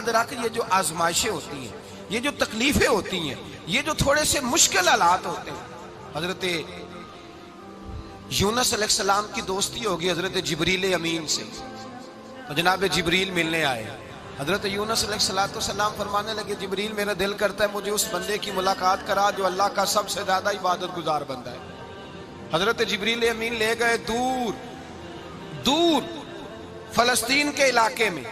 یہ جو آزمائشیں ہوتی ہیں، یہ جو تکلیفیں ہوتی ہیں، یہ جو تھوڑے سے مشکل حالات ہوتے ہیں. حضرت یونس علیہ السلام کی دوستی ہوگی حضرت جبریل امین سے، جناب جبریل ملنے آئے. حضرت یونس علیہ السلام فرمانے لگے جبریل میرا دل کرتا ہے مجھے اس بندے کی ملاقات کرا جو اللہ کا سب سے زیادہ عبادت گزار بندہ ہے. حضرت جبریل امین لے گئے دور فلسطین کے علاقے میں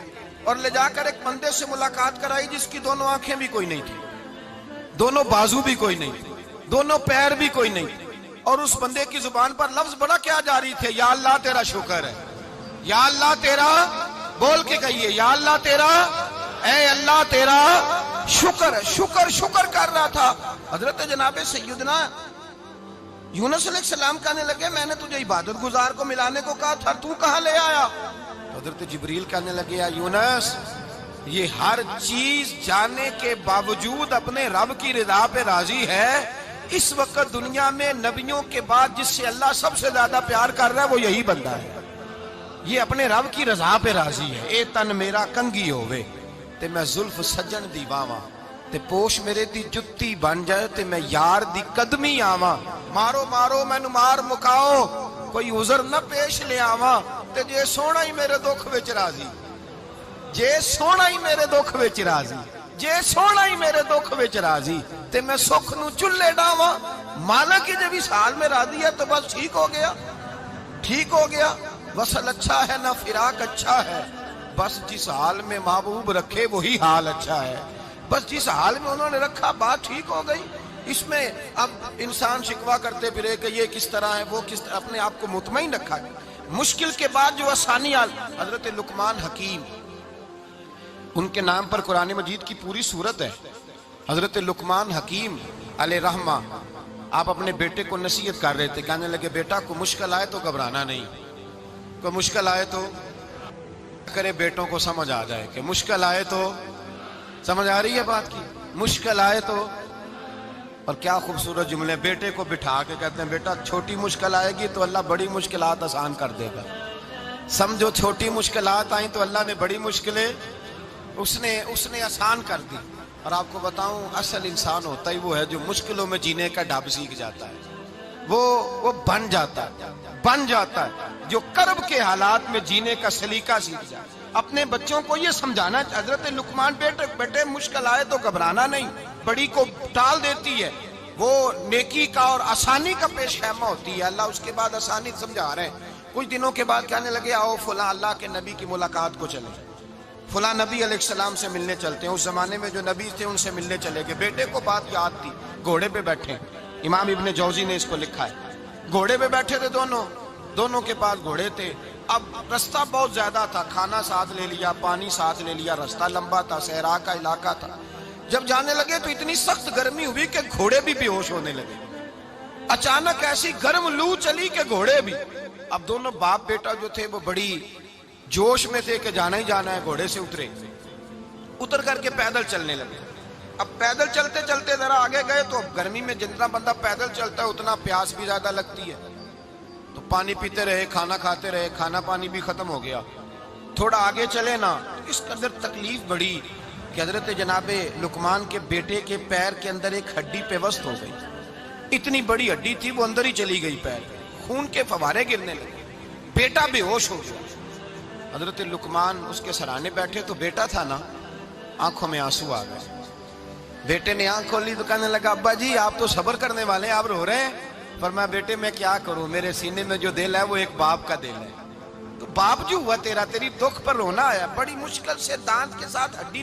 اور لے جا کر ایک بندے سے ملاقات کرائی جس کی دونوں آنکھیں بھی کوئی نہیں تھی، دونوں بازو بھی کوئی نہیں تھی، دونوں پیر بھی کوئی نہیں تھی، اور اس بندے کی زبان پر لفظ بڑا کیا جاری تھے، یا اللہ تیرا شکر ہے، یا اللہ تیرا، بول کے کہیے یا اللہ تیرا، اے اللہ تیرا شکر ہے. شکر کر رہا تھا. حضرت جناب سیدنا یونس علیہ السلام کہنے لگے میں نے تجھے عبادت گزار کو ملانے کو کہا تھا، تو کہاں لے آیا؟ حضرت جبریل کہنے لگے یا یونس یہ ہر چیز جانے کے باوجود اپنے رب کی رضا پہ راضی ہے. اس وقت دنیا میں نبیوں کے بعد جس سے اللہ سب سے زیادہ پیار کر رہا ہے وہ یہی بندہ ہے. یہ اپنے رب کی رضا پہ راضی ہے. اے تن میرا کنگی ہوئے تے میں زلف سجن دی واواں تے پوش میرے دی جتی بن جائے تے میں یار دی قدمی آواں. مارو مینو مار مکاؤ کوئی عذر نہ پیش لے آواں تے جے سونا ہی میرے دکھ وچ راضی، جے سونا ہی میرے دکھ وچ راضی، جے سونا ہی میرے دکھ وچ راضی تے میں سکھ نو چلے ڈاواں. مالک کی جب اس حال میں راضی ہے تو بس ٹھیک ہو گیا. وصل اچھا ہے نہ فراق اچھا ہے، بس جس حال میں محبوب رکھے وہی حال اچھا ہے. بس جس حال میں انہوں نے رکھا بات ٹھیک ہو گئی. اس میں اب انسان شکوہ کرتے پھرے کہ یہ کس طرح ہے وہ کس طرح، اپنے آپ کو مطمئن رکھا ہے. مشکل کے بعد جو آسانی حضرت لقمان حکیم، ان کے نام پر قرآن مجید کی پوری سورت ہے. حضرت لقمان حکیم علیہ رحمہ آپ اپنے بیٹے کو نصیحت کر رہے تھے. کہنے لگے بیٹا کو مشکل آئے تو گھبرانا نہیں، کوئی مشکل آئے تو کرے بیٹوں کو سمجھ آ جائے کہ مشکل آئے تو، سمجھ آ رہی ہے بات کی، مشکل آئے تو. اور کیا خوبصورت جملے، بیٹے کو بٹھا کے کہتے ہیں بیٹا چھوٹی مشکل آئے گی تو اللہ بڑی مشکلات آسان کر دے گا. سمجھو چھوٹی مشکلات آئیں تو اللہ نے بڑی مشکلیں اس نے آسان کر دی. اور آپ کو بتاؤں اصل انسان ہوتا ہی وہ ہے جو مشکلوں میں جینے کا ڈھب سیکھ جاتا ہے، وہ بن جاتا ہے جو کرب کے حالات میں جینے کا سلیقہ سیکھ جائے. اپنے بچوں کو یہ سمجھانا، حضرت لقمان بیٹے مشکل آئے تو گھبرانا نہیں، بڑی کو ٹال دیتی ہے، وہ نیکی کا اور آسانی کا پیش خیمہ ہوتی ہے. اللہ اس کے بعد آسانی سمجھا رہے ہیں. کچھ دنوں کے بعد کہنے لگے آؤ فلاں اللہ کے نبی کی ملاقات کو چلیں، فلاں نبی علیہ السلام سے ملنے چلتے ہیں. اس زمانے میں جو نبی تھے ان سے ملنے چلے گئے. بیٹے کو بات یاد تھی، گھوڑے پہ بیٹھے، امام ابن جوزی نے اس کو لکھا ہے. گھوڑے پہ بیٹھے تھے دونوں کے پاس گھوڑے تھے. اب رستہ بہت زیادہ تھا، کھانا ساتھ لے لیا، پانی ساتھ لے لیا، رستہ لمبا تھا، صحرا کا علاقہ تھا. جب جانے لگے تو اتنی سخت گرمی ہوئی کہ گھوڑے بھی بے ہوش ہونے لگے. اچانک ایسی گرم لو چلی کہ گھوڑے بھی. اب دونوں باپ بیٹا جو تھے وہ بڑی جوش میں تھے کہ جانا ہی جانا ہے. گھوڑے سے اتر کر کے پیدل چلنے لگے. اب پیدل چلتے چلتے ذرا آگے گئے تو اب گرمی میں جتنا بندہ پیدل چلتا ہے اتنا پیاس بھی زیادہ لگتی ہے. تو پانی پیتے رہے، کھانا کھاتے رہے، کھانا پانی بھی ختم ہو گیا. تھوڑا آگے چلے نا، اس قدر تکلیف بڑی کہ حضرت جناب لقمان کے بیٹے کے پیر کے اندر ایک ہڈی پیوست ہو گئی. اتنی بڑی ہڈی تھی وہ اندر ہی چلی گئی، پیر خون کے فوارے گرنے لگے. بیٹا بے ہوش ہو گیا. حضرت لقمان اس کے سرانے بیٹھے تو بیٹا تھا نا، آنکھوں میں آنسو آ گئے. بیٹے نے آنکھ کھولی تو کہنے لگا ابا جی آپ تو صبر کرنے والے ہیں، آپ رو رہے ہیں. فرمایا بیٹے میں کیا کروں، میرے سینے میں جو دل ہے وہ ایک باپ کا دل ہے. تو باپ جو ہوا تیری دکھ پر رونا آیا. بڑی مشکل سے دانت کے ساتھ ہڈی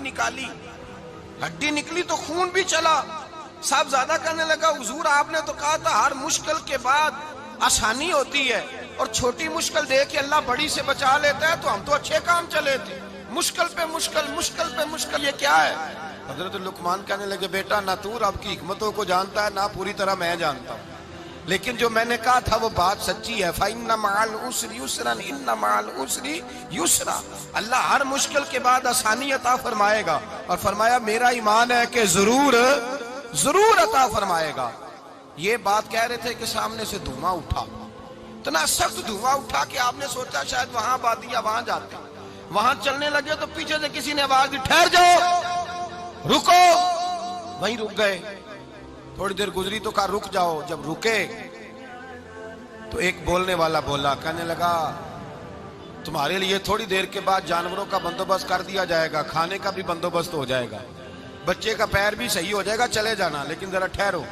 نکلی تو خون بھی چلا. صاحب زیادہ کہنے لگا حضور آپ نے تو کہا تھا ہر مشکل کے بعد آسانی ہوتی ہے، اور چھوٹی مشکل دیکھ کے اللہ بڑی سے بچا لیتا ہے، تو ہم تو اچھے کام چلے تھے، مشکل پہ مشکل یہ کیا ہے؟ حضرت لقمان کہنے لگے بیٹا نہ تو رب کی حکمتوں کو جانتا ہے نہ پوری طرح میں جانتا ہوں، لیکن جو میں نے کہا تھا وہ بات سچی ہے. فَإِنَّ مَعَ الْعُسْرِ يُسْرًا إِنَّ مَعَ الْعُسْرِ يُسْرًا. اللہ ہر مشکل کے بعد آسانی عطا فرمائے گا. اور فرمایا میرا ایمان ہے کہ ضرور عطا فرمائے گا. یہ بات کہہ رہے تھے کہ سامنے سے دھواں اٹھا، اتنا سخت دھواں اٹھا کہ آپ نے سوچا شاید وہاں بادیا وہاں جاتے. وہاں چلنے لگے تو پیچھے سے کسی نے آواز دی ٹھہر جاؤ رکو، وہیں رک گئے. تھوڑی دیر گزری تو کہا رک جاؤ. جب رکے تو ایک بولنے والا بولا، کہنے لگا تمہارے لیے تھوڑی دیر کے بعد جانوروں کا بندوبست کر دیا جائے گا، کھانے کا بھی بندوبست ہو جائے گا، بچے کا پیر بھی صحیح ہو جائے گا، چلے جانا، لیکن ذرا ٹھہرو.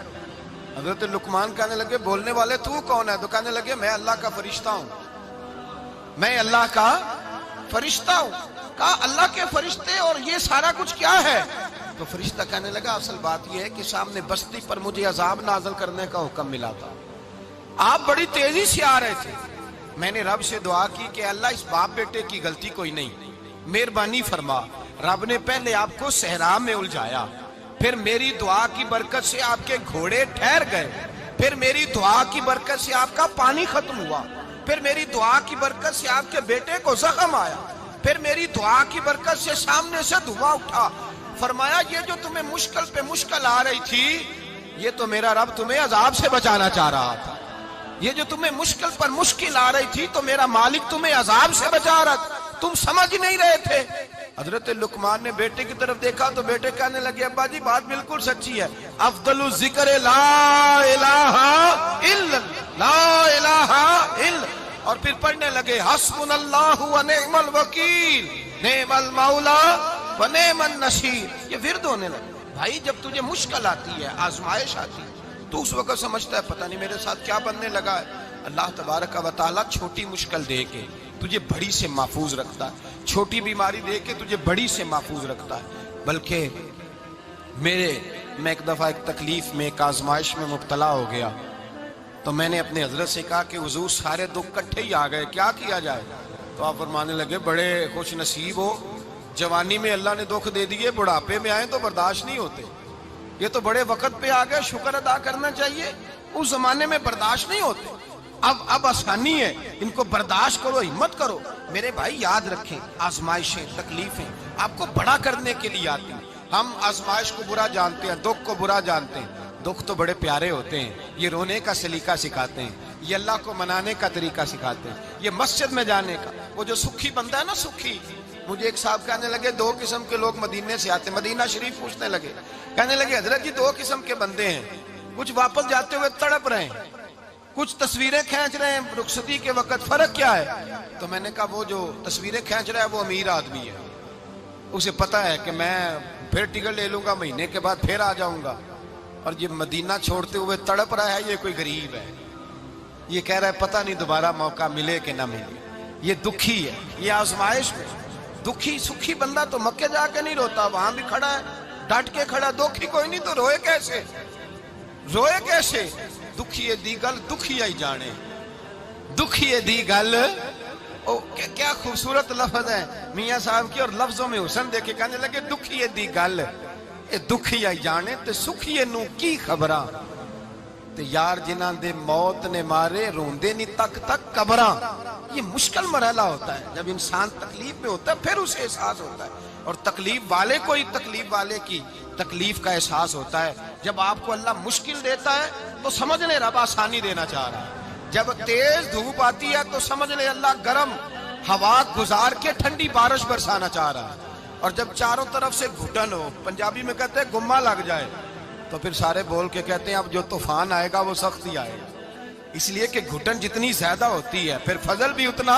حضرت لقمان کہنے لگے بولنے والے تو کون ہے؟ تو کہنے لگے میں اللہ کا فرشتہ ہوں، میں اللہ کا فرشتہ ہوں. کہا اللہ کے فرشتے اور یہ سارا کچھ کیا ہے؟ تو فرشتہ کہنے لگا اصل بات یہ ہے کہ سامنے بستی پر مجھے عذاب نازل کرنے کا حکم ملا تھا، آپ بڑی تیزی سے آ رہے تھے، میں نے رب سے دعا کی کہ اللہ اس باپ بیٹے کی غلطی کوئی نہیں، مہربانی فرما. رب نے پہلے آپ کو صحرا میں الجھایا، پھر میری دعا کی برکت سے آپ کے گھوڑے ٹھہر گئے، پھر میری دعا کی برکت سے آپ کا پانی ختم ہوا، پھر میری دعا کی برکت سے آپ کے بیٹے کو زخم آیا، پھر میری دعا کی برکت سے سامنے سے دھواں اٹھا. فرمایا یہ جو تمہیں مشکل پہ مشکل آ رہی تھی، یہ تو میرا رب تمہیں عذاب سے بچانا چاہ رہا تھا. یہ جو تمہیں مشکل پر مشکل آ رہی تھی تو میرا مالک تمہیں عذاب سے بچا رہا تھا، تم سمجھ نہیں رہے تھے. حضرت لقمان نے بیٹے کی طرف دیکھا تو بیٹے کہنے لگے ابا جی بات بالکل سچی ہے، افضل الذکر لا الہ الا لا الہ الا، اور پھر پڑھنے لگے حسبنا اللہ و نعم الوکیل نعم المولا و نعم النصیر. یہ ورد ہونے لگے. بھائی جب تجھے مشکل آتی ہے، آزمائش آتی ہے، تو اس وقت سمجھتا ہے پتہ نہیں میرے ساتھ کیا بننے لگا ہے. اللہ تبارک و تعالیٰ چھوٹی مشکل دے کے تجھے بڑی سے محفوظ رکھتا ہے، چھوٹی بیماری دے کے تجھے بڑی سے محفوظ رکھتا ہے. بلکہ میں ایک دفعہ ایک تکلیف میں ایک آزمائش میں مبتلا ہو گیا تو میں نے اپنے حضرت سے کہا کہ حضور سارے دکھ کٹھے ہی آ گئے، کیا کیا جائے؟ تو آپ فرمانے لگے بڑے خوش نصیب ہو، جوانی میں اللہ نے دکھ دے دیے، بڑھاپے میں آئے تو برداشت نہیں ہوتے. یہ تو بڑے وقت پہ آ گئے، شکر ادا کرنا چاہیے، اس زمانے میں برداشت نہیں ہوتے. اب آسانی ہے، ان کو برداشت کرو، ہمت کرو. میرے بھائی یاد رکھیں آزمائشیں تکلیفیں آپ کو بڑا کرنے کے لیے آتی ہیں. ہم آزمائش کو برا جانتے ہیں، دکھ کو برا جانتے ہیں. دکھ تو بڑے پیارے ہوتے ہیں، یہ رونے کا سلیقہ سکھاتے ہیں، یہ اللہ کو منانے کا طریقہ سکھاتے ہیں، یہ مسجد میں جانے کا. وہ جو سکھی بندہ ہے نا سکھی، مجھے ایک صاحب کہنے لگے دو قسم کے لوگ مدینے سے آتے ہیں، مدینہ شریف پوچھنے لگے، کہنے لگے حضرت جی دو قسم کے بندے ہیں، کچھ واپس جاتے ہوئے تڑپ رہے ہیں، کچھ تصویریں کھینچ رہے ہیں رخصتی کے وقت، فرق کیا ہے؟ تو میں نے کہا وہ جو تصویریں کھینچ رہا ہے وہ امیر آدمی ہے، اسے پتا ہے کہ میں پھر ٹکٹ لے لوں گا، مہینے کے بعد پھر آ جاؤں گا. اور یہ مدینہ چھوڑتے ہوئے تڑپ رہا ہے، یہ کوئی غریب ہے، یہ کہہ رہا ہے پتہ نہیں دوبارہ موقع ملے کہ نہ ملے. یہ دکھی ہے، یہ آزمائش میں دکھی. سکھی بندہ تو مکے جا کے نہیں روتا، وہاں بھی کھڑا ہے ڈٹ کے کھڑا. دکھی کوئی نہیں تو روئے کیسے؟ روئے کیسے؟ دکھیے دی گل دکھی آئی جانے، دکھیے دی گل. کیا خوبصورت لفظ ہے میاں صاحب کی، اور لفظوں میں حسن دیکھے. کہنے لگے دکھیے دی گل اے دکھی آئی جانے تے سکھیے نو کی خبراں، تے یار جنہاں دے موت نے مارے روندے نہیں تک تک قبراں. یہ مشکل مرحلہ ہوتا ہے، جب انسان تکلیف میں ہوتا ہے پھر اسے احساس ہوتا ہے. اور تکلیف والے کو ہی تکلیف والے کی تکلیف کا احساس ہوتا ہے. جب آپ کو اللہ مشکل دیتا ہے تو سمجھ لیں رب آسانی دینا چاہ رہا ہے. جب تیز دھوپ آتی ہے تو سمجھ لیں اللہ گرم ہوا گزار کے ٹھنڈی بارش برسانا چاہ رہا ہے. اور جب چاروں طرف سے گھٹن ہو، پنجابی میں کہتے ہیں گما لگ جائے، تو پھر سارے بول کے کہتے ہیں اب جو طوفان آئے گا وہ سخت ہی آئے گا. اس لیے کہ گھٹن جتنی زیادہ ہوتی ہے پھر فضل بھی اتنا